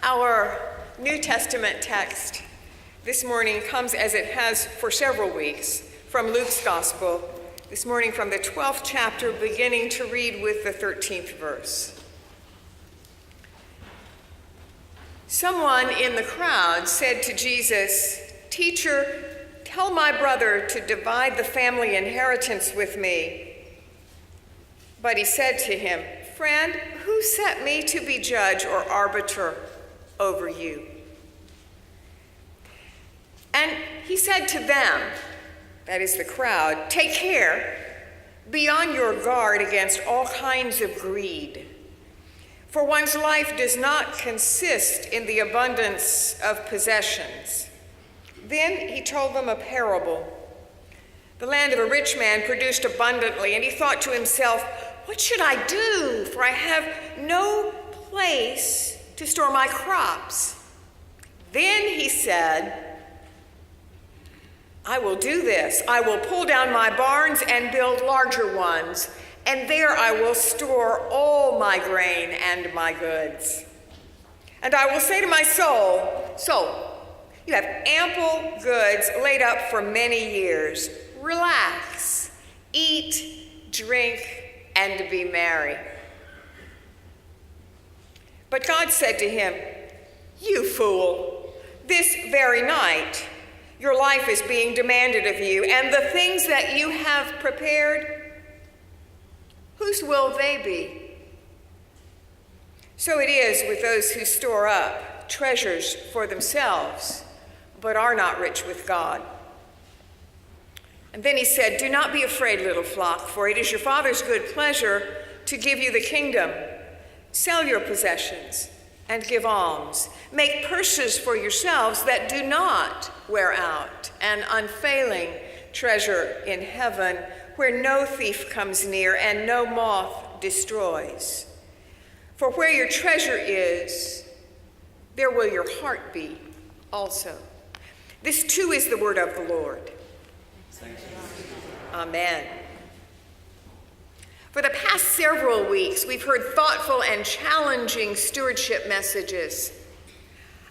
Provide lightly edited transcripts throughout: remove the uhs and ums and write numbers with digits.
Our New Testament text this morning comes, as it has for several weeks, from Luke's Gospel, this morning from the 12th chapter, beginning to read with the 13th verse. Someone in the crowd said to Jesus, "Teacher, tell my brother to divide the family inheritance with me." But he said to him, "Friend, who set me to be judge or arbiter over you?" And he said to them, that is the crowd, "Take care, be on your guard against all kinds of greed. For one's life does not consist in the abundance of possessions." Then he told them a parable. The land of a rich man produced abundantly, and he thought to himself, "What should I do? For I have no place to store my crops." Then he said, "I will do this. I will pull down my barns and build larger ones, and there I will store all my grain and my goods. And I will say to my soul, 'Soul, you have ample goods laid up for many years. Relax, eat, drink, and be merry.' But God said to him, 'You fool, this very night your life is being demanded of you, and the things that you have prepared, whose will they be?' So it is with those who store up treasures for themselves, but are not rich with God." And then he said, "Do not be afraid, little flock, for it is your Father's good pleasure to give you the kingdom. Sell your possessions and give alms. Make purses for yourselves that do not wear out, an unfailing treasure in heaven, where no thief comes near and no moth destroys. For where your treasure is, there will your heart be also." This too is the word of the Lord. Amen. For the past several weeks, we've heard thoughtful and challenging stewardship messages.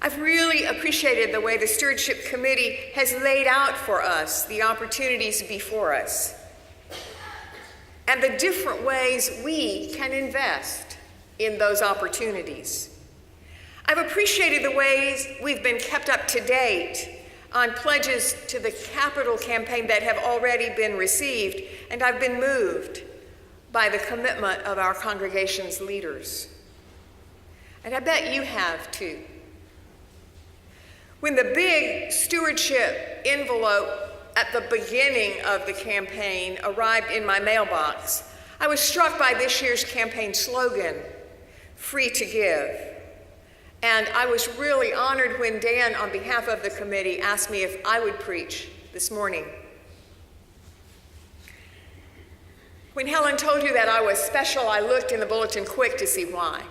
I've really appreciated the way the Stewardship Committee has laid out for us the opportunities before us and the different ways we can invest in those opportunities. I've appreciated the ways we've been kept up to date on pledges to the capital campaign that have already been received, and I've been moved by the commitment of our congregation's leaders. And I bet you have too. When the big stewardship envelope at the beginning of the campaign arrived in my mailbox, I was struck by this year's campaign slogan, "Free to Give." And I was really honored when Dan, on behalf of the committee, asked me if I would preach this morning. When Helen told you that I was special, I looked in the bulletin quick to see why.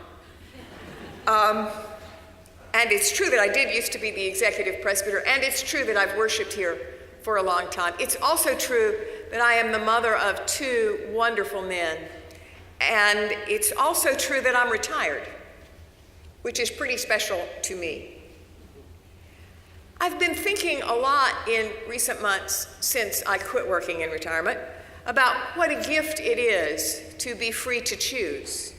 And it's true that I did used to be the executive presbyter, and it's true that I've worshiped here for a long time. It's also true that I am the mother of two wonderful men, and it's also true that I'm retired, which is pretty special to me. I've been thinking a lot in recent months since I quit working in retirement about what a gift it is to be free to choose.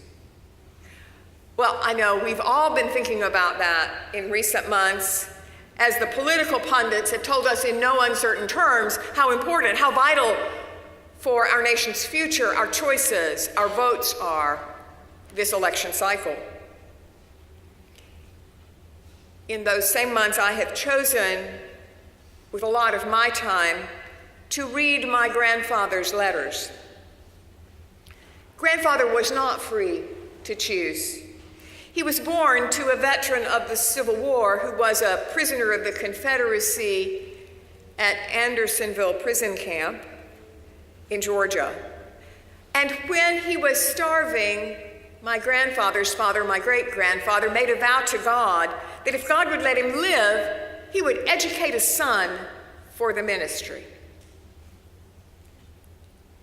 Well, I know we've all been thinking about that in recent months as the political pundits have told us in no uncertain terms how important, how vital for our nation's future our choices, our votes are this election cycle. In those same months, I have chosen, with a lot of my time, to read my grandfather's letters. Grandfather was not free to choose. He was born to a veteran of the Civil War who was a prisoner of the Confederacy at Andersonville prison camp in Georgia. And when he was starving, my grandfather's father, my great-grandfather, made a vow to God that if God would let him live, he would educate a son for the ministry.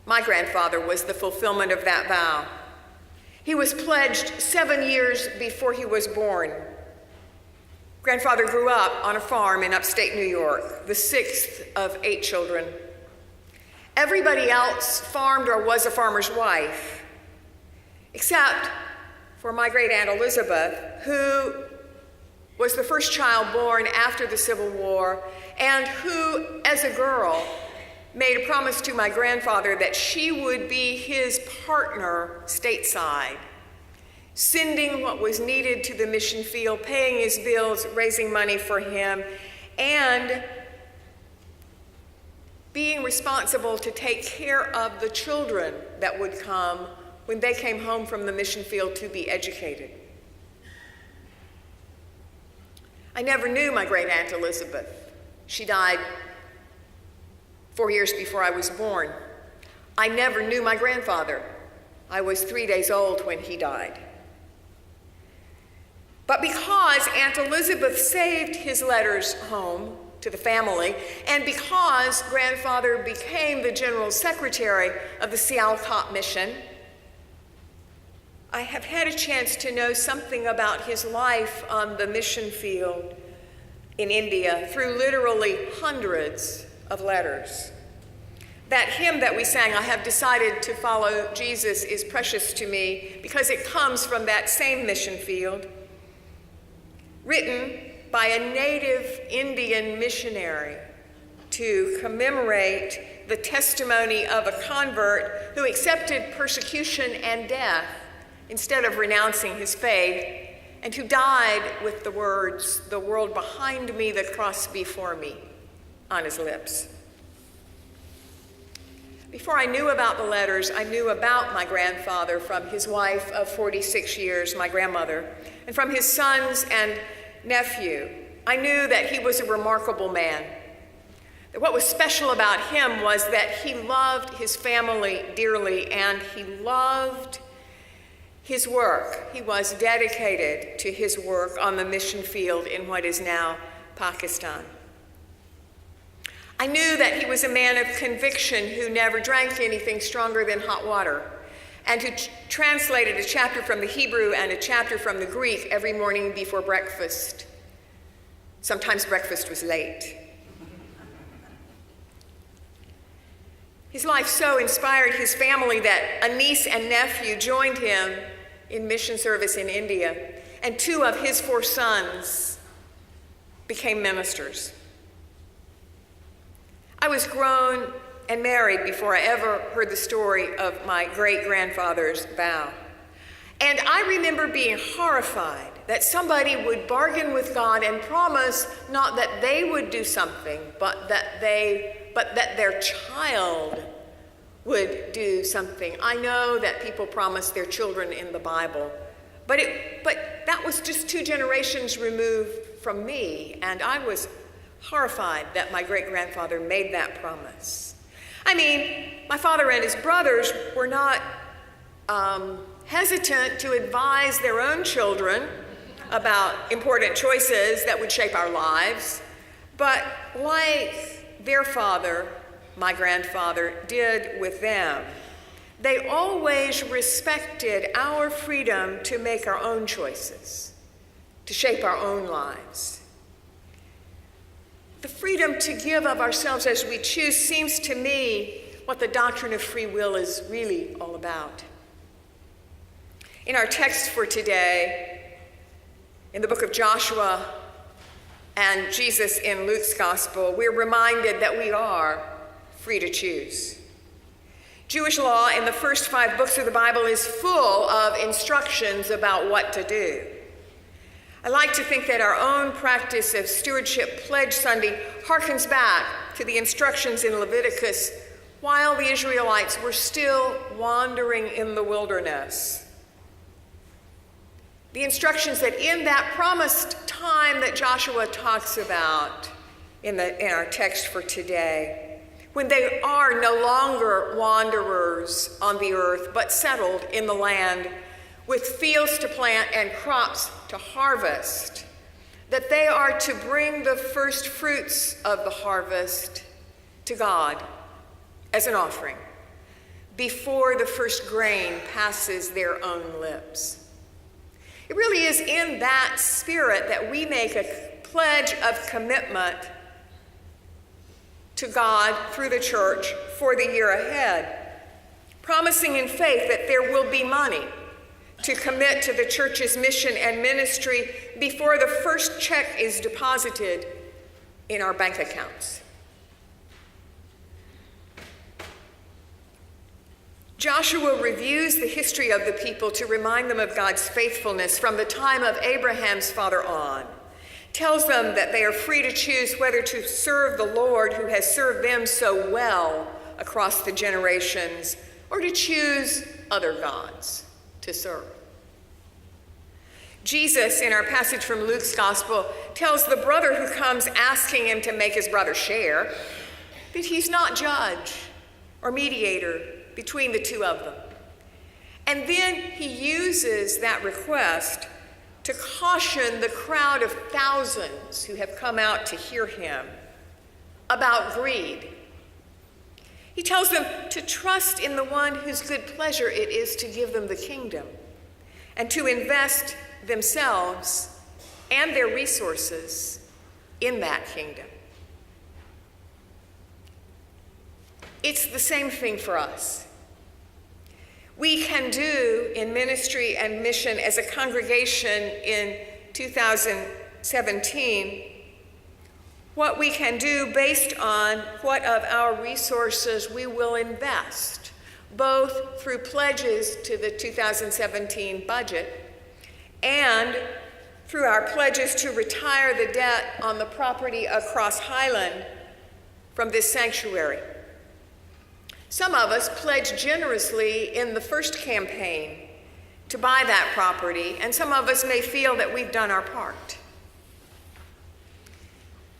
My grandfather was the fulfillment of that vow. He was pledged 7 years before he was born. Grandfather grew up on a farm in upstate New York, the sixth of 8 children. Everybody else farmed or was a farmer's wife, except for my great Aunt Elizabeth, who was the first child born after the Civil War, and who, as a girl, made a promise to my grandfather that she would be his partner stateside, sending what was needed to the mission field, paying his bills, raising money for him, and being responsible to take care of the children that would come when they came home from the mission field to be educated. I never knew my great Aunt Elizabeth. She died 4 years before I was born. I never knew my grandfather. I was 3 days old when he died. But because Aunt Elizabeth saved his letters home to the family, and because grandfather became the general secretary of the Sialkot mission, I have had a chance to know something about his life on the mission field in India through literally hundreds of letters. That hymn that we sang, I have decided to follow Jesus, is precious to me because it comes from that same mission field, written by a native Indian missionary to commemorate the testimony of a convert who accepted persecution and death instead of renouncing his faith, and who died with the words, "The world behind me, the cross before me," on his lips. Before I knew about the letters, I knew about my grandfather from his wife of 46 years, my grandmother, and from his sons and nephew. I knew that he was a remarkable man. That what was special about him was that he loved his family dearly, and he loved his work. He was dedicated to his work on the mission field in what is now Pakistan. I knew that he was a man of conviction who never drank anything stronger than hot water, and who translated a chapter from the Hebrew and a chapter from the Greek every morning before breakfast. Sometimes breakfast was late. His life so inspired his family that a niece and nephew joined him in mission service in India, and 2 of his 4 sons became ministers. I was grown and married before I ever heard the story of my great-grandfather's vow. And I remember being horrified that somebody would bargain with God and promise not that they would do something, but that their child would do something. I know that people promise their children in the Bible, but that was just 2 generations removed from me, and I was horrified that my great-grandfather made that promise. I mean, my father and his brothers were not hesitant to advise their own children about important choices that would shape our lives, but like their father, my grandfather, did with them, they always respected our freedom to make our own choices, to shape our own lives. The freedom to give of ourselves as we choose seems to me what the doctrine of free will is really all about. In our text for today, in the book of Joshua and Jesus in Luke's gospel, we're reminded that we are free to choose. Jewish law in the first 5 books of the Bible is full of instructions about what to do. I like to think that our own practice of Stewardship Pledge Sunday harkens back to the instructions in Leviticus while the Israelites were still wandering in the wilderness. The instructions that in that promised time that Joshua talks about in our text for today, when they are no longer wanderers on the earth, but settled in the land with fields to plant and crops to harvest, that they are to bring the first fruits of the harvest to God as an offering before the first grain passes their own lips. It really is in that spirit that we make a pledge of commitment to God through the church for the year ahead, promising in faith that there will be money to commit to the church's mission and ministry before the first check is deposited in our bank accounts. Joshua reviews the history of the people to remind them of God's faithfulness from the time of Abraham's father on. Tells them that they are free to choose whether to serve the Lord who has served them so well across the generations, or to choose other gods to serve. Jesus, in our passage from Luke's gospel, tells the brother who comes asking him to make his brother share that he's not judge or mediator between the two of them. And then he uses that request to caution the crowd of thousands who have come out to hear him about greed. He tells them to trust in the one whose good pleasure it is to give them the kingdom and to invest themselves and their resources in that kingdom. It's the same thing for us. We can do in ministry and mission as a congregation in 2017 what we can do based on what of our resources we will invest, both through pledges to the 2017 budget and through our pledges to retire the debt on the property across Highland from this sanctuary. Some of us pledged generously in the first campaign to buy that property, and some of us may feel that we've done our part.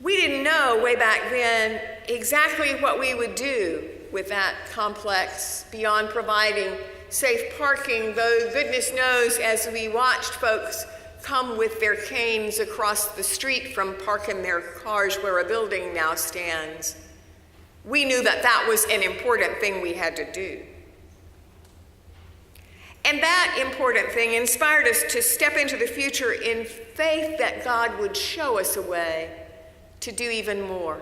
We didn't know way back then exactly what we would do with that complex beyond providing safe parking, though goodness knows as we watched folks come with their canes across the street from parking their cars where a building now stands, we knew that that was an important thing we had to do. And that important thing inspired us to step into the future in faith that God would show us a way to do even more.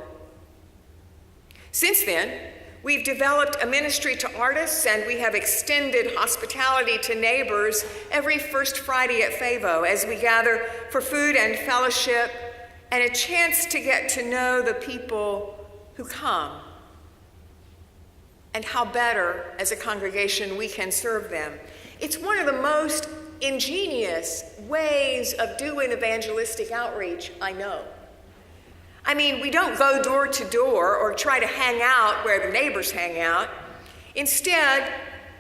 Since then, we've developed a ministry to artists, and we have extended hospitality to neighbors every first Friday at Favo as we gather for food and fellowship and a chance to get to know the people who come and how better as a congregation we can serve them. It's one of the most ingenious ways of doing evangelistic outreach I know. I mean, we don't go door to door or try to hang out where the neighbors hang out. Instead,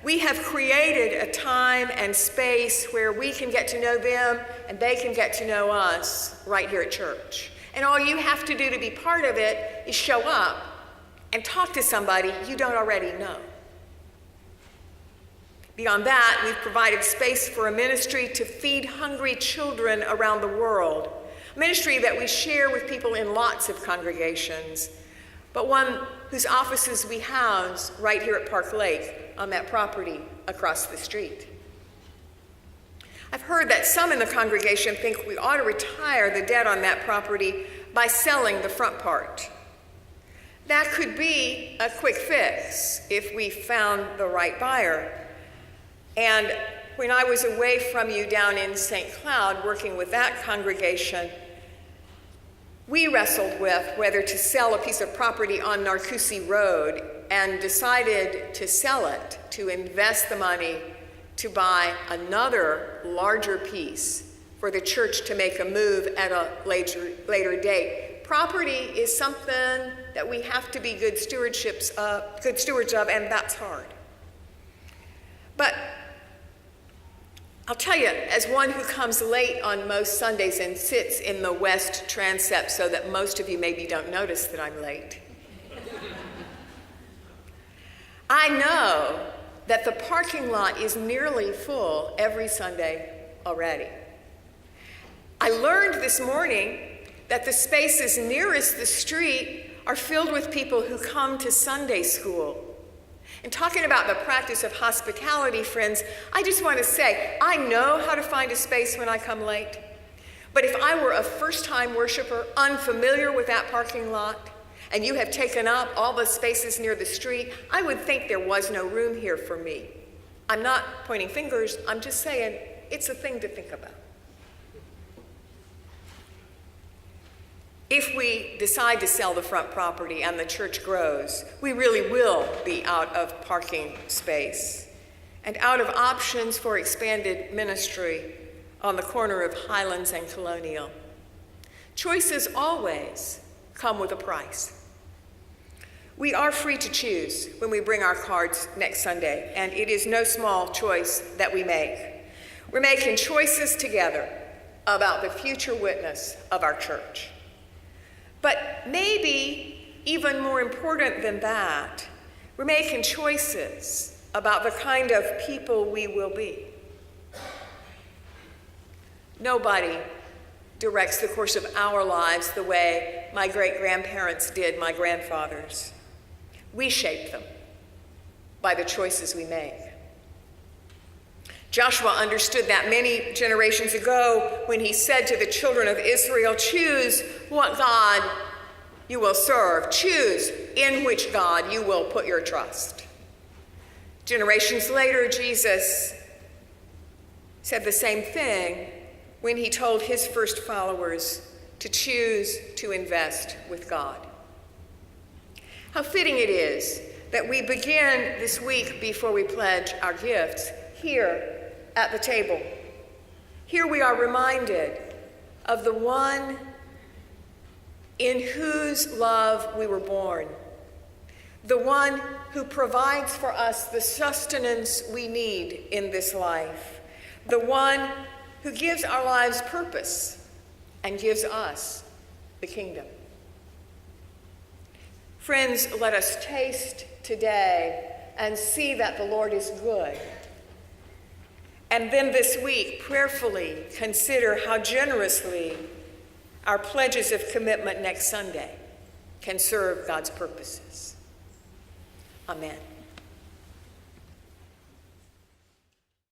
we have created a time and space where we can get to know them and they can get to know us right here at church. And all you have to do to be part of it is show up and talk to somebody you don't already know. Beyond that, we've provided space for a ministry to feed hungry children around the world, a ministry that we share with people in lots of congregations, but one whose offices we house right here at Park Lake on that property across the street. I've heard that some in the congregation think we ought to retire the debt on that property by selling the front part. That could be a quick fix if we found the right buyer. And when I was away from you down in St. Cloud working with that congregation, we wrestled with whether to sell a piece of property on Narcoossee Road and decided to sell it, to invest the money to buy another larger piece for the church to make a move at a later date. Property is something that we have to be good stewards of, and that's hard. But I'll tell you, as one who comes late on most Sundays and sits in the west transept so that most of you maybe don't notice that I'm late, I know that the parking lot is nearly full every Sunday already. I learned this morning that the spaces nearest the street are filled with people who come to Sunday school. And talking about the practice of hospitality, friends, I just want to say, I know how to find a space when I come late. But if I were a first-time worshiper, unfamiliar with that parking lot, and you have taken up all the spaces near the street, I would think there was no room here for me. I'm not pointing fingers, I'm just saying it's a thing to think about. If we decide to sell the front property and the church grows, we really will be out of parking space and out of options for expanded ministry on the corner of Highlands and Colonial. Choices always come with a price. We are free to choose when we bring our cards next Sunday, and it is no small choice that we make. We're making choices together about the future witness of our church. But maybe even more important than that, we're making choices about the kind of people we will be. Nobody directs the course of our lives the way my great-grandparents did my grandfathers. We shape them by the choices we make. Joshua understood that many generations ago when he said to the children of Israel, choose what God you will serve. Choose in which God you will put your trust. Generations later, Jesus said the same thing when he told his first followers to choose to invest with God. How fitting it is that we begin this week before we pledge our gifts here at the table. Here we are reminded of the one in whose love we were born, the one who provides for us the sustenance we need in this life, the one who gives our lives purpose and gives us the kingdom. Friends, let us taste today and see that the Lord is good. And then this week, prayerfully consider how generously our pledges of commitment next Sunday can serve God's purposes. Amen.